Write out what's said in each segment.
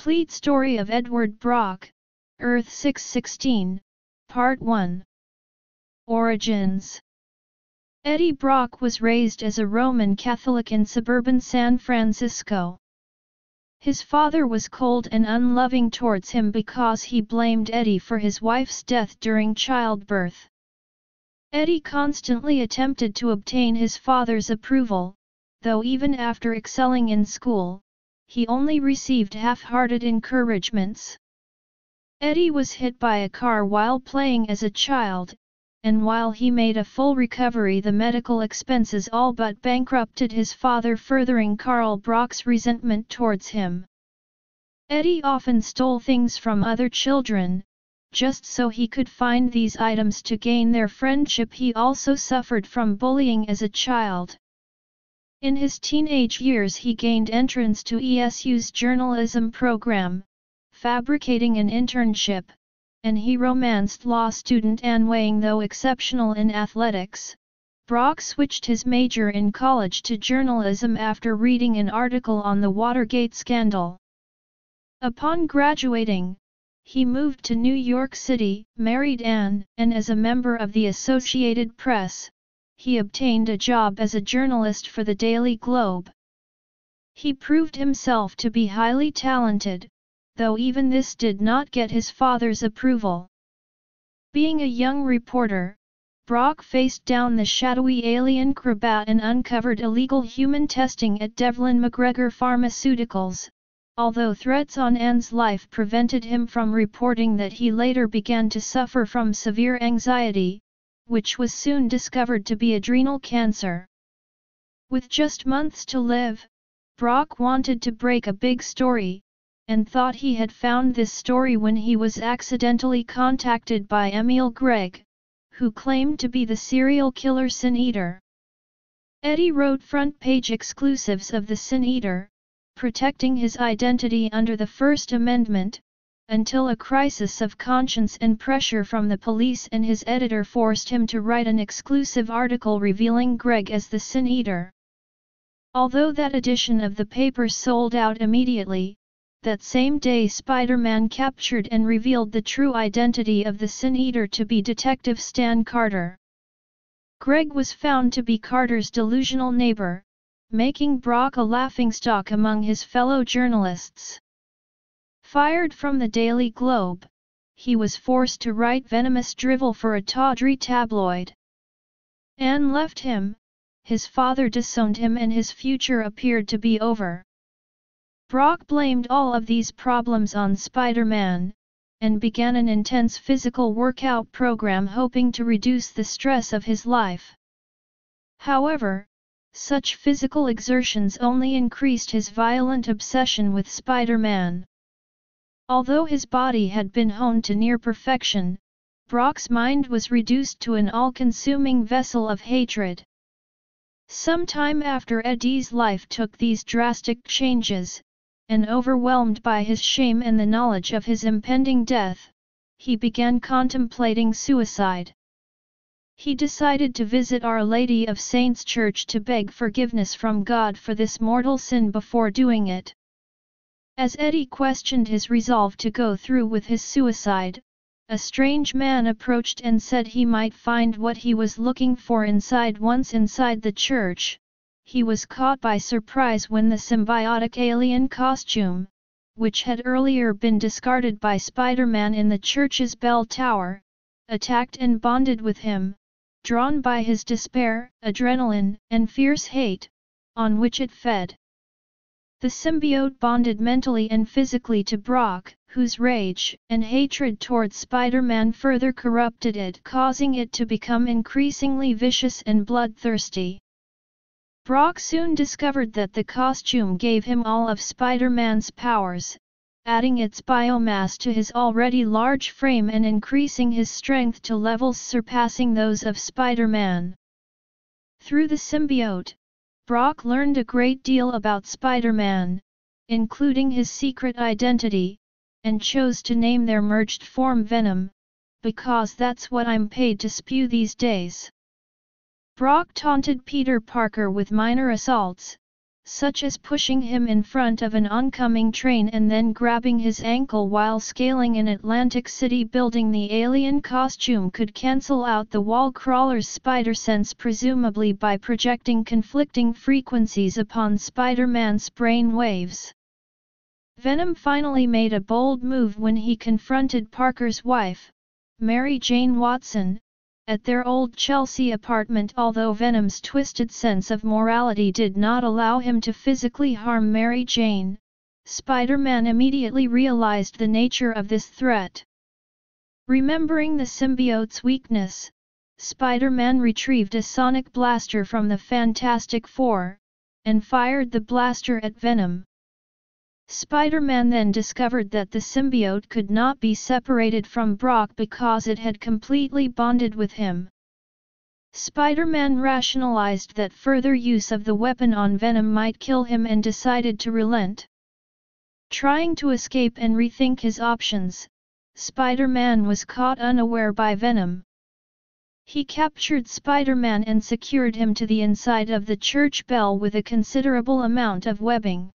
Complete Story of Edward Brock, Earth 616, Part 1. Origins. Eddie Brock was raised as a Roman Catholic in suburban San Francisco. His father was cold and unloving towards him because he blamed Eddie for his wife's death during childbirth. Eddie constantly attempted to obtain his father's approval, though even after excelling in school, he only received half-hearted encouragements. Eddie was hit by a car while playing as a child, and while he made a full recovery, the medical expenses all but bankrupted his father, furthering Carl Brock's resentment towards him. Eddie often stole things from other children, just so he could find these items to gain their friendship. He also suffered from bullying as a child. In his teenage years he gained entrance to ESU's journalism program, fabricating an internship, and he romanced law student Anne Wang. Though exceptional in athletics, Brock switched his major in college to journalism after reading an article on the Watergate scandal. Upon graduating, he moved to New York City, married Anne, and as a member of the Associated Press, he obtained a job as a journalist for the Daily Globe. He proved himself to be highly talented, though even this did not get his father's approval. Being a young reporter, Brock faced down the shadowy alien Krabat and uncovered illegal human testing at Devlin McGregor Pharmaceuticals, although threats on Anne's life prevented him from reporting that. He later began to suffer from severe anxiety, which was soon discovered to be adrenal cancer. With just months to live, Brock wanted to break a big story, and thought he had found this story when he was accidentally contacted by Emil Gregg, who claimed to be the serial killer Sin Eater. Eddie wrote front-page exclusives of the Sin Eater, protecting his identity under the First Amendment, until a crisis of conscience and pressure from the police and his editor forced him to write an exclusive article revealing Gregg as the Sin Eater. Although that edition of the paper sold out immediately, that same day Spider-Man captured and revealed the true identity of the Sin Eater to be Detective Stan Carter. Gregg was found to be Carter's delusional neighbor, making Brock a laughingstock among his fellow journalists. Fired from the Daily Globe, he was forced to write venomous drivel for a tawdry tabloid. Anne left him, his father disowned him, and his future appeared to be over. Brock blamed all of these problems on Spider-Man, and began an intense physical workout program hoping to reduce the stress of his life. However, such physical exertions only increased his violent obsession with Spider-Man. Although his body had been honed to near perfection, Brock's mind was reduced to an all-consuming vessel of hatred. Sometime after Eddie's life took these drastic changes, and overwhelmed by his shame and the knowledge of his impending death, he began contemplating suicide. He decided to visit Our Lady of Saints Church to beg forgiveness from God for this mortal sin before doing it. As Eddie questioned his resolve to go through with his suicide, a strange man approached and said he might find what he was looking for inside. Once inside the church, he was caught by surprise when the symbiotic alien costume, which had earlier been discarded by Spider-Man in the church's bell tower, attacked and bonded with him, drawn by his despair, adrenaline, and fierce hate, on which it fed. The symbiote bonded mentally and physically to Brock, whose rage and hatred towards Spider-Man further corrupted it, causing it to become increasingly vicious and bloodthirsty. Brock soon discovered that the costume gave him all of Spider-Man's powers, adding its biomass to his already large frame and increasing his strength to levels surpassing those of Spider-Man. Through the symbiote, Brock learned a great deal about Spider-Man, including his secret identity, and chose to name their merged form Venom, because that's what I'm paid to spew these days. Brock taunted Peter Parker with minor assaults, such as pushing him in front of an oncoming train and then grabbing his ankle while scaling an Atlantic City building. The alien costume could cancel out the wall crawler's spider sense, presumably by projecting conflicting frequencies upon Spider-Man's brain waves. Venom finally made a bold move when he confronted Parker's wife, Mary Jane Watson, at their old Chelsea apartment. Although Venom's twisted sense of morality did not allow him to physically harm Mary Jane, Spider-Man immediately realized the nature of this threat. Remembering the symbiote's weakness, Spider-Man retrieved a sonic blaster from the Fantastic Four, and fired the blaster at Venom. Spider-Man then discovered that the symbiote could not be separated from Brock because it had completely bonded with him. Spider-Man rationalized that further use of the weapon on Venom might kill him and decided to relent. Trying to escape and rethink his options, Spider-Man was caught unaware by Venom. He captured Spider-Man and secured him to the inside of the church bell with a considerable amount of webbing.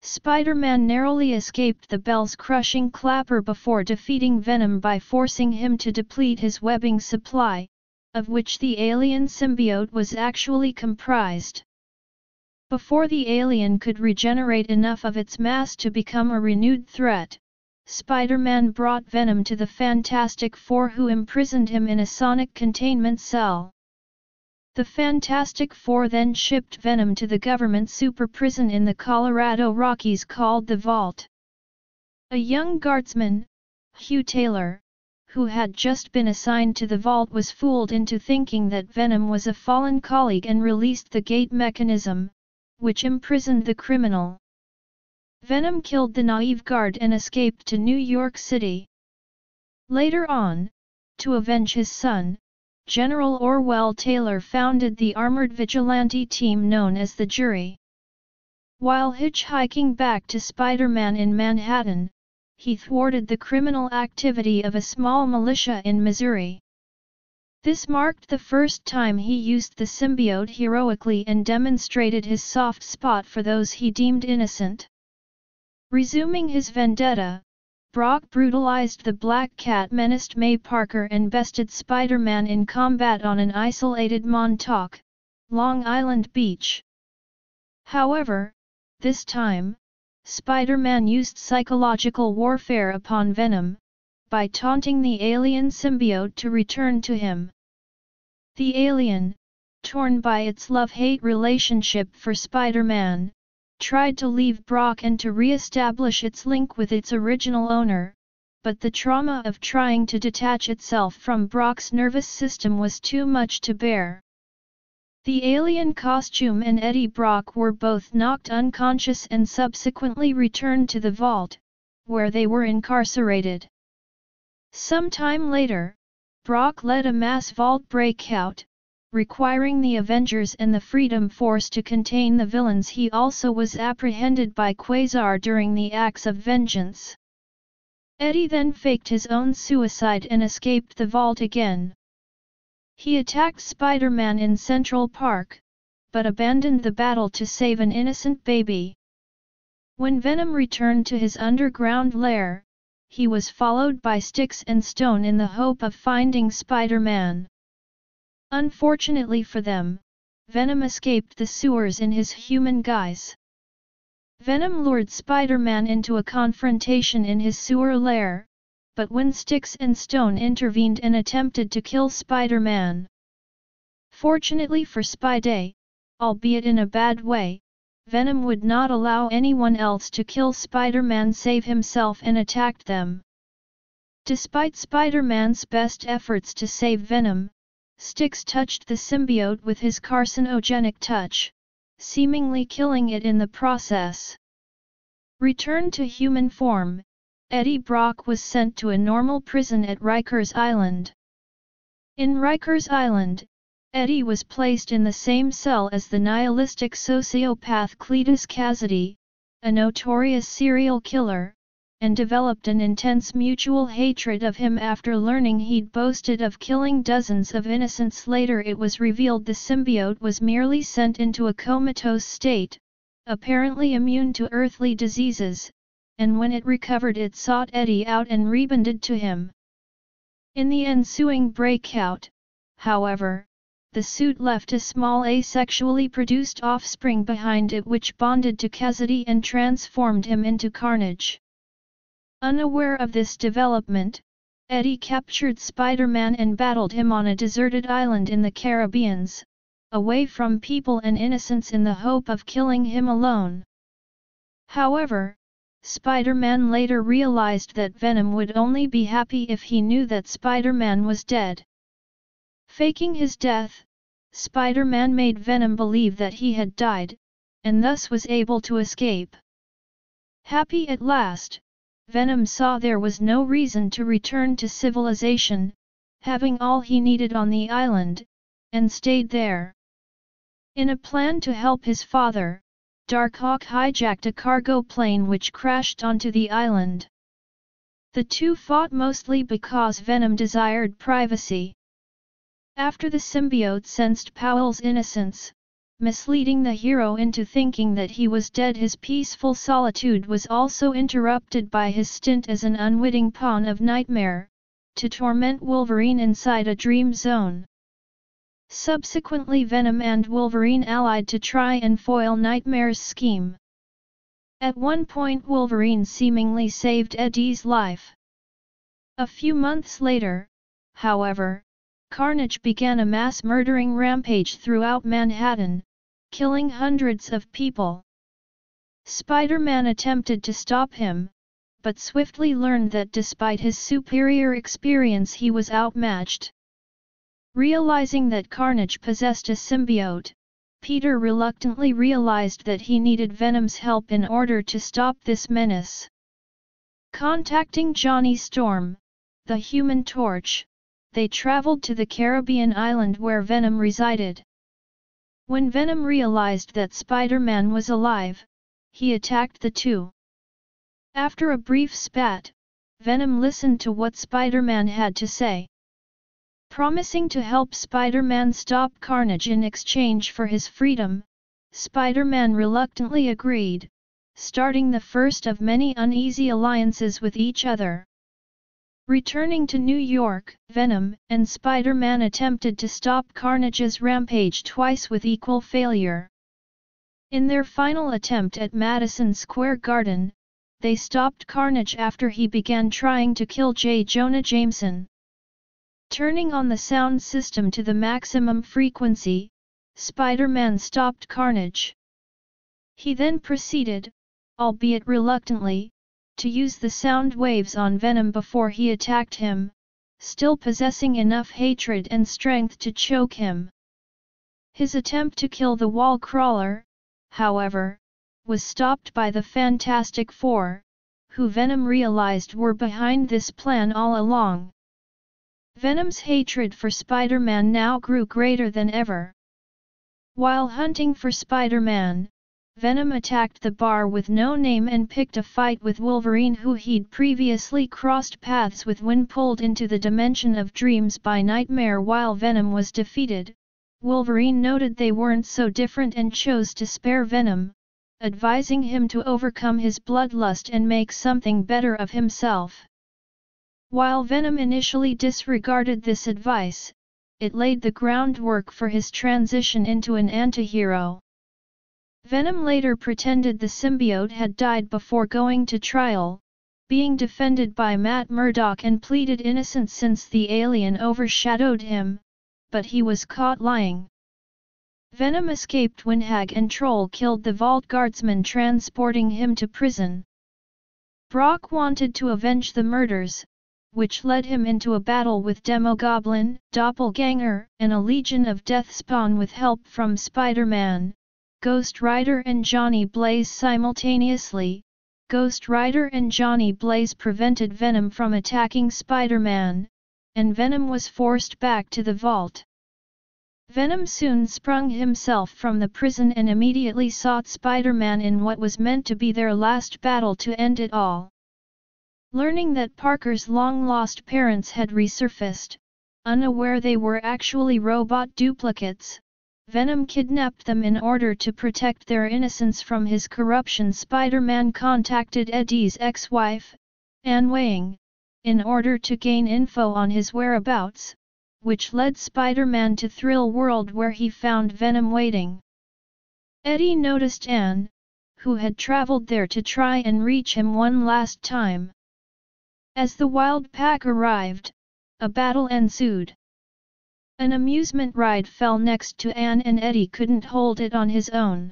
Spider-Man narrowly escaped the bell's crushing clapper before defeating Venom by forcing him to deplete his webbing supply, of which the alien symbiote was actually comprised. Before the alien could regenerate enough of its mass to become a renewed threat, Spider-Man brought Venom to the Fantastic Four, who imprisoned him in a sonic containment cell. The Fantastic Four then shipped Venom to the government super prison in the Colorado Rockies called the Vault. A young guardsman, Hugh Taylor, who had just been assigned to the Vault, was fooled into thinking that Venom was a fallen colleague and released the gate mechanism, which imprisoned the criminal. Venom killed the naive guard and escaped to New York City. Later on, to avenge his son, General Orwell Taylor founded the armored vigilante team known as the Jury. While hitchhiking back to Spider-Man in Manhattan, he thwarted the criminal activity of a small militia in Missouri. This marked the first time he used the symbiote heroically and demonstrated his soft spot for those he deemed innocent. Resuming his vendetta, Brock brutalized the Black Cat, menaced May Parker and bested Spider-Man in combat on an isolated Montauk, Long Island beach. However, this time, Spider-Man used psychological warfare upon Venom, by taunting the alien symbiote to return to him. The alien, torn by its love-hate relationship for Spider-Man, tried to leave Brock and to re-establish its link with its original owner, but the trauma of trying to detach itself from Brock's nervous system was too much to bear. The alien costume and Eddie Brock were both knocked unconscious and subsequently returned to the Vault, where they were incarcerated. Some time later, Brock led a mass Vault breakout, requiring the Avengers and the Freedom Force to contain the villains. He also was apprehended by Quasar during the acts of vengeance. Eddie then faked his own suicide and escaped the Vault again. He attacked Spider-Man in Central Park, but abandoned the battle to save an innocent baby. When Venom returned to his underground lair, he was followed by Sticks and Stone in the hope of finding Spider-Man. Unfortunately for them, Venom escaped the sewers in his human guise. Venom lured Spider-Man into a confrontation in his sewer lair, but when Sticks and Stone intervened and attempted to kill Spider-Man. Fortunately for Spidey, albeit in a bad way, Venom would not allow anyone else to kill Spider-Man save himself and attacked them. Despite Spider-Man's best efforts to save Venom, Sticks touched the symbiote with his carcinogenic touch, seemingly killing it in the process. Returned to human form, Eddie Brock was sent to a normal prison at Rikers Island. In Rikers Island, Eddie was placed in the same cell as the nihilistic sociopath Cletus Kasady, a notorious serial killer, and developed an intense mutual hatred of him after learning he'd boasted of killing dozens of innocents. Later it was revealed the symbiote was merely sent into a comatose state, apparently immune to earthly diseases, and when it recovered it sought Eddie out and rebonded to him. In the ensuing breakout, however, the suit left a small asexually produced offspring behind it which bonded to Cassidy and transformed him into Carnage. Unaware of this development, Eddie captured Spider-Man and battled him on a deserted island in the Caribbean, away from people and innocents in the hope of killing him alone. However, Spider-Man later realized that Venom would only be happy if he knew that Spider-Man was dead. Faking his death, Spider-Man made Venom believe that he had died, and thus was able to escape. Happy at last, Venom saw there was no reason to return to civilization, having all he needed on the island, and stayed there. In a plan to help his father, Darkhawk hijacked a cargo plane which crashed onto the island. The two fought mostly because Venom desired privacy. After the symbiote sensed Powell's innocence, misleading the hero into thinking that he was dead, his peaceful solitude was also interrupted by his stint as an unwitting pawn of Nightmare, to torment Wolverine inside a dream zone. Subsequently Venom and Wolverine allied to try and foil Nightmare's scheme. At one point Wolverine seemingly saved Eddie's life. A few months later, however, Carnage began a mass-murdering rampage throughout Manhattan, killing hundreds of people. Spider-Man attempted to stop him, but swiftly learned that despite his superior experience he was outmatched. Realizing that Carnage possessed a symbiote, Peter reluctantly realized that he needed Venom's help in order to stop this menace. Contacting Johnny Storm, the Human Torch, they traveled to the Caribbean island where Venom resided. When Venom realized that Spider-Man was alive, he attacked the two. After a brief spat, Venom listened to what Spider-Man had to say. Promising to help Spider-Man stop Carnage in exchange for his freedom, Spider-Man reluctantly agreed, starting the first of many uneasy alliances with each other. Returning to New York, Venom and Spider-Man attempted to stop Carnage's rampage twice with equal failure. In their final attempt at Madison Square Garden, they stopped Carnage after he began trying to kill J. Jonah Jameson. Turning on the sound system to the maximum frequency, Spider-Man stopped Carnage. He then proceeded, albeit reluctantly, to use the sound waves on Venom before he attacked him, still possessing enough hatred and strength to choke him. His attempt to kill the wall crawler, however, was stopped by the Fantastic Four, who Venom realized were behind this plan all along. Venom's hatred for Spider-Man now grew greater than ever. While hunting for Spider-Man, Venom attacked the bar with no name and picked a fight with Wolverine, who he'd previously crossed paths with when pulled into the dimension of dreams by Nightmare. While Venom was defeated, Wolverine noted they weren't so different and chose to spare Venom, advising him to overcome his bloodlust and make something better of himself. While Venom initially disregarded this advice, it laid the groundwork for his transition into an antihero. Venom later pretended the symbiote had died before going to trial, being defended by Matt Murdock, and pleaded innocence since the alien overshadowed him, but he was caught lying. Venom escaped when Hag and Troll killed the Vault Guardsman, transporting him to prison. Brock wanted to avenge the murders, which led him into a battle with Demogoblin, Doppelganger, and a legion of Deathspawn with help from Spider-Man, Ghost Rider and Johnny Blaze simultaneously. Ghost Rider and Johnny Blaze prevented Venom from attacking Spider-Man, and Venom was forced back to the vault. Venom soon sprung himself from the prison and immediately sought Spider-Man in what was meant to be their last battle to end it all. Learning that Parker's long-lost parents had resurfaced, unaware they were actually robot duplicates, Venom kidnapped them in order to protect their innocence from his corruption. Spider-Man contacted Eddie's ex-wife, Anne Weying, in order to gain info on his whereabouts, which led Spider-Man to Thrill World where he found Venom waiting. Eddie noticed Anne, who had traveled there to try and reach him one last time. As the Wild Pack arrived, a battle ensued. An amusement ride fell next to Anne and Eddie couldn't hold it on his own.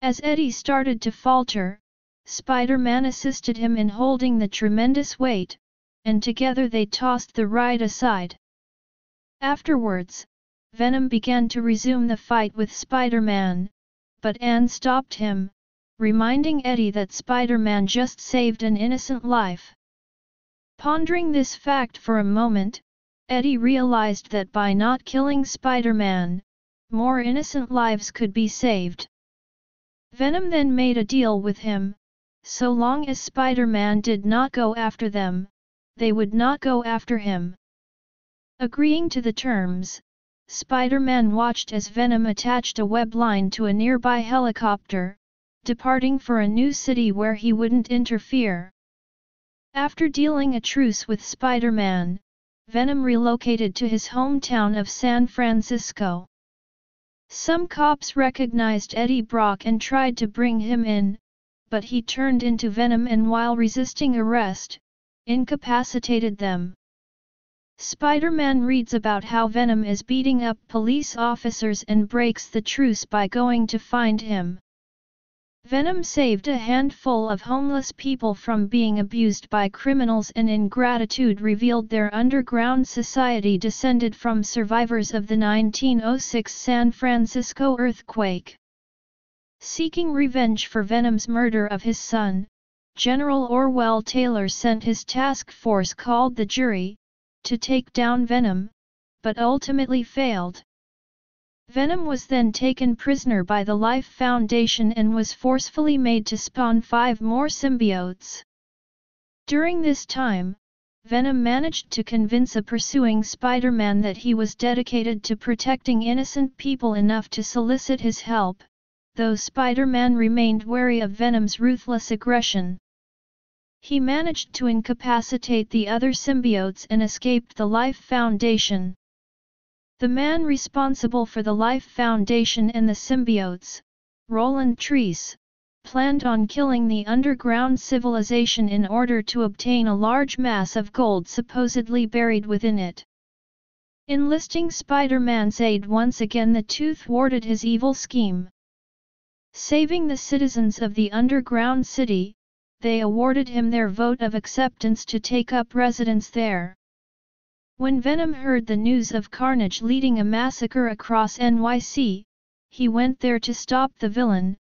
As Eddie started to falter, Spider-Man assisted him in holding the tremendous weight, and together they tossed the ride aside. Afterwards, Venom began to resume the fight with Spider-Man, but Anne stopped him, reminding Eddie that Spider-Man just saved an innocent life. Pondering this fact for a moment, Eddie realized that by not killing Spider-Man, more innocent lives could be saved. Venom then made a deal with him: so long as Spider-Man did not go after them, they would not go after him. Agreeing to the terms, Spider-Man watched as Venom attached a web line to a nearby helicopter, departing for a new city where he wouldn't interfere. After dealing a truce with Spider-Man, Venom relocated to his hometown of San Francisco. Some cops recognized Eddie Brock and tried to bring him in, but he turned into Venom and while resisting arrest, incapacitated them. Spider-Man reads about how Venom is beating up police officers and breaks the truce by going to find him. Venom saved a handful of homeless people from being abused by criminals and in gratitude revealed their underground society descended from survivors of the 1906 San Francisco earthquake. Seeking revenge for Venom's murder of his son, General Orwell Taylor sent his task force called the Jury, to take down Venom, but ultimately failed. Venom was then taken prisoner by the Life Foundation and was forcefully made to spawn 5 more symbiotes. During this time, Venom managed to convince a pursuing Spider-Man that he was dedicated to protecting innocent people enough to solicit his help, though Spider-Man remained wary of Venom's ruthless aggression. He managed to incapacitate the other symbiotes and escaped the Life Foundation. The man responsible for the Life Foundation and the symbiotes, Roland Treese, planned on killing the underground civilization in order to obtain a large mass of gold supposedly buried within it. Enlisting Spider-Man's aid once again, the two thwarted his evil scheme. Saving the citizens of the underground city, they awarded him their vote of acceptance to take up residence there. When Venom heard the news of Carnage leading a massacre across NYC, he went there to stop the villain,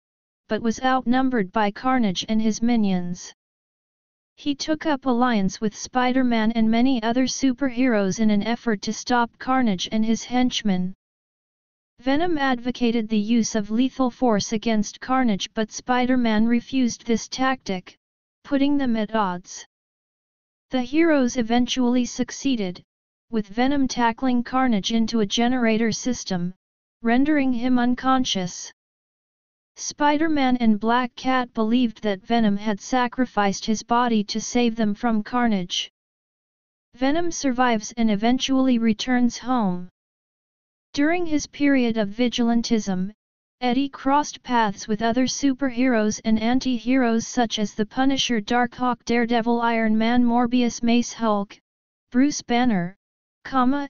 but was outnumbered by Carnage and his minions. He took up alliance with Spider-Man and many other superheroes in an effort to stop Carnage and his henchmen. Venom advocated the use of lethal force against Carnage, but Spider-Man refused this tactic, putting them at odds. The heroes eventually succeeded, with Venom tackling Carnage into a generator system, rendering him unconscious. Spider-Man and Black Cat believed that Venom had sacrificed his body to save them from Carnage. Venom survives and eventually returns home. During his period of vigilantism, Eddie crossed paths with other superheroes and anti-heroes such as the Punisher, Darkhawk, Daredevil, Iron Man, Morbius, Mace, Hulk, Bruce Banner,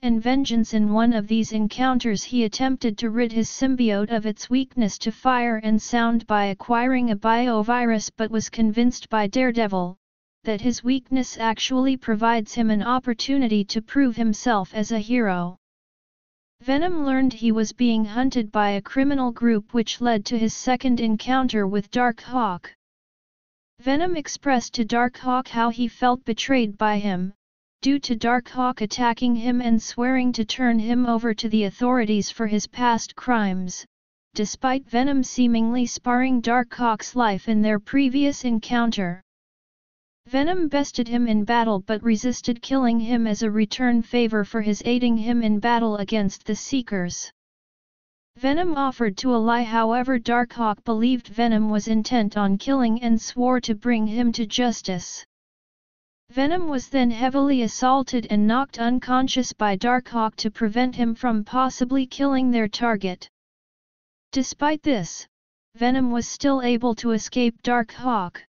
and Vengeance. In one of these encounters he attempted to rid his symbiote of its weakness to fire and sound by acquiring a biovirus, but was convinced by Daredevil that his weakness actually provides him an opportunity to prove himself as a hero. Venom learned he was being hunted by a criminal group, which led to his second encounter with Darkhawk. Venom expressed to Darkhawk how he felt betrayed by him, due to Darkhawk attacking him and swearing to turn him over to the authorities for his past crimes, despite Venom seemingly sparing Darkhawk's life in their previous encounter. Venom bested him in battle but resisted killing him as a return favor for his aiding him in battle against the Seekers. Venom offered to ally, however Darkhawk believed Venom was intent on killing and swore to bring him to justice. Venom was then heavily assaulted and knocked unconscious by Darkhawk to prevent him from possibly killing their target. Despite this, Venom was still able to escape Darkhawk.